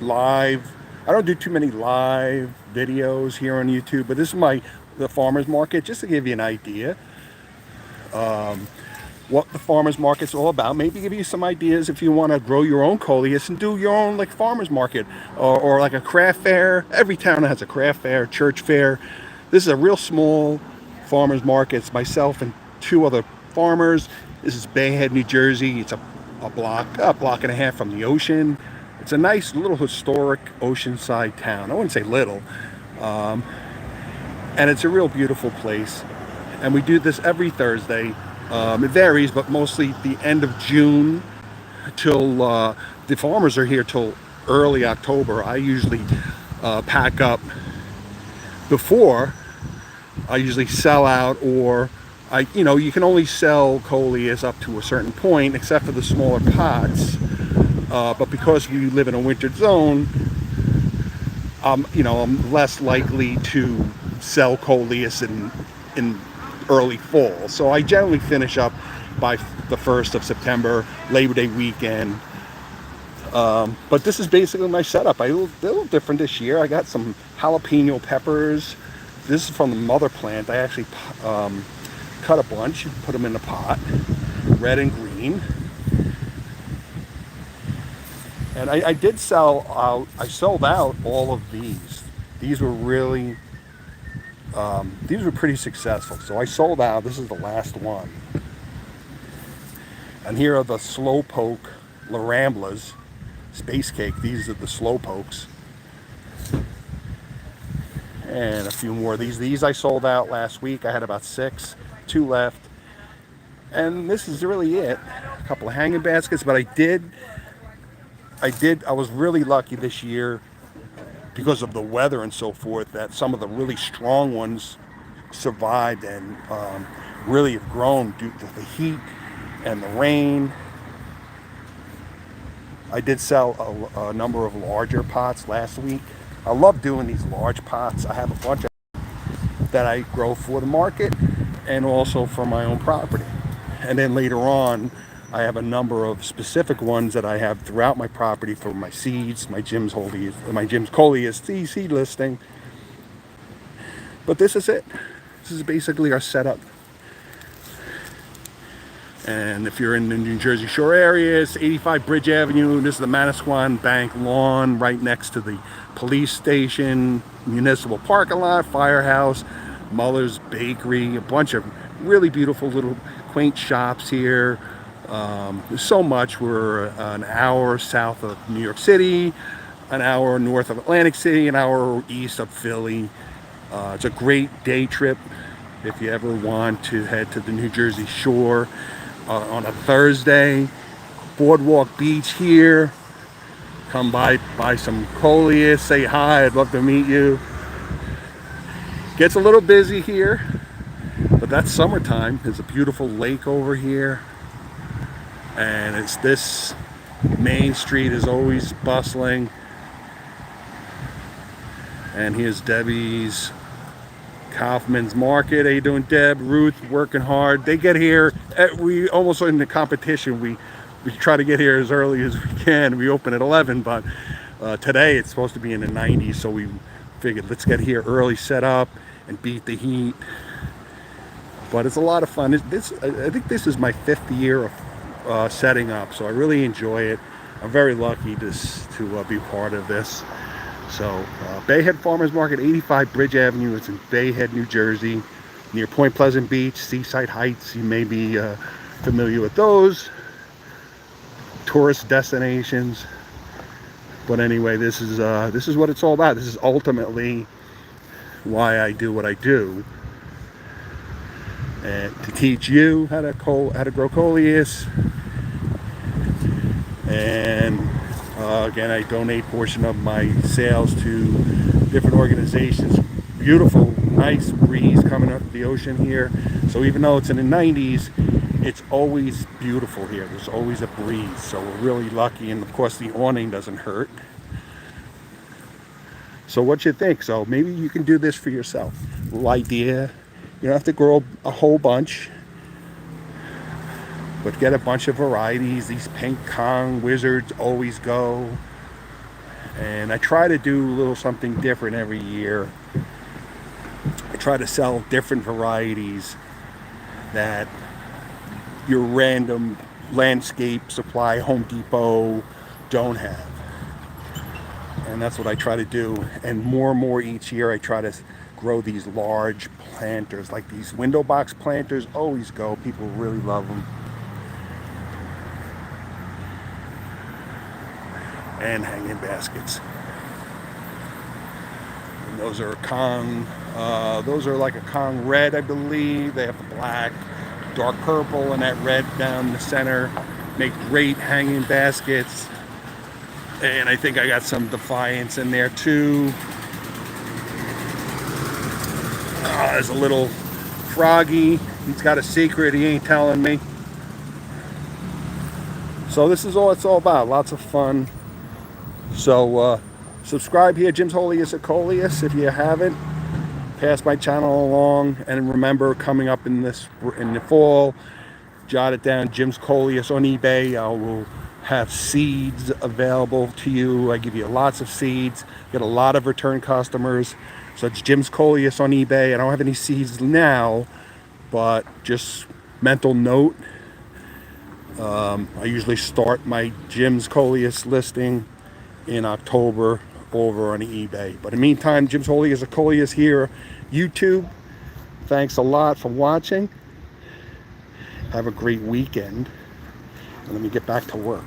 live. I don't do too many live videos here on YouTube, but this is the farmers market, just to give you an idea what the farmers market's all about. Maybe give you some ideas if you want to grow your own coleus and do your own like farmers market or like a craft fair. Every town has a craft fair, church fair. This is a real small farmers market. It's myself and two other farmers. This is Bayhead, New Jersey. It's a block and a half from the ocean. It's a nice little historic oceanside town. I wouldn't say little, and it's a real beautiful place. And we do this every Thursday. It varies, but mostly the end of June till the farmers are here till early October. I usually pack up before. I usually sell out, or you can only sell coleus up to a certain point, except for the smaller pots. But because we live in a winter zone, I'm less likely to sell coleus in early fall. So I generally finish up by the 1st of September, Labor Day weekend. But this is basically my setup. A little different this year. I got some jalapeno peppers. This is from the mother plant. I actually cut a bunch, put them in a pot, red and green. And I did sell out. I sold out all of these. These were really, these were pretty successful. So I sold out. This is the last one. And here are the slowpoke La Ramblas, space cake. These are the slowpokes. And a few more of these. These I sold out last week. I had about 6, 2 left. And this is really it. A couple of hanging baskets, but I was really lucky this year because of the weather and so forth that some of the really strong ones survived and really have grown due to the heat and the rain. I did sell a number of larger pots last week. I love doing these large pots. I have a bunch of that I grow for the market and also for my own property. And then later on, I have a number of specific ones that I have throughout my property for my seeds, my Jim's Coleus seed listing. But this is it. This is basically our setup. And if you're in the New Jersey Shore area, it's 85 Bridge Avenue. This is the Manasquan Bank lawn right next to the police station, municipal parking lot, firehouse, Muller's Bakery, a bunch of really beautiful little quaint shops here. There's so much. We're an hour south of New York City, an hour north of Atlantic City, an hour east of Philly. It's a great day trip if you ever want to head to the New Jersey Shore on a Thursday. Boardwalk Beach here. Come buy some coleus, say hi, I'd love to meet you. Gets a little busy here, but that's summertime. There's a beautiful lake over here. And it's this main street is always bustling. And here's Debbie's Kaufman's Market. How you doing, Deb? Ruth, working hard. They get here. We almost in the competition. We try to get here as early as we can. We open at 11, but today it's supposed to be in the 90s, so we figured let's get here early, set up, and beat the heat. But it's a lot of fun. I think this is my 5th year of setting up, so I really enjoy it. I'm very lucky to be part of this. So Bayhead Farmers Market, 85 Bridge Avenue. It's in Bayhead, New Jersey, near Point Pleasant Beach, Seaside Heights. You may be familiar with those tourist destinations. But anyway, this is what it's all about. This is ultimately why I do what I do, and to teach you how to grow coleus. And again, I donate a portion of my sales to different organizations. Beautiful, nice breeze coming up the ocean here. So even though it's in the 90s, it's always beautiful here. There's always a breeze. So we're really lucky. And of course, the awning doesn't hurt. So what you think? So maybe you can do this for yourself. Little idea. You don't have to grow a whole bunch, but get a bunch of varieties. These pink Kong wizards always go. And I try to do a little something different every year. I try to sell different varieties that your random landscape supply Home Depot don't have. And that's what I try to do. And more each year I try to grow these large planters, like these window box planters always go. People really love them. And hanging baskets. And those are those are like a Kong red, I believe. They have the black, dark purple, and that red down the center. Make great hanging baskets. And I think I got some Defiance in there too. There's a little froggy. He's got a secret he ain't telling me. So this is all it's all about. Lots of fun. So subscribe here, Jim's Wholiest of Coleus, if you haven't. Pass my channel along, and remember, coming up in the fall, jot it down, Jim's Coleus on eBay. I will have seeds available to you. I give you lots of seeds, get a lot of return customers. So it's Jim's Coleus on eBay. I don't have any seeds now, but just mental note. I usually start my Jim's Coleus listing in October over on eBay. But in the meantime, Jim's Wholiest of Coleus here, YouTube. Thanks a lot for watching. Have a great weekend. And let me get back to work.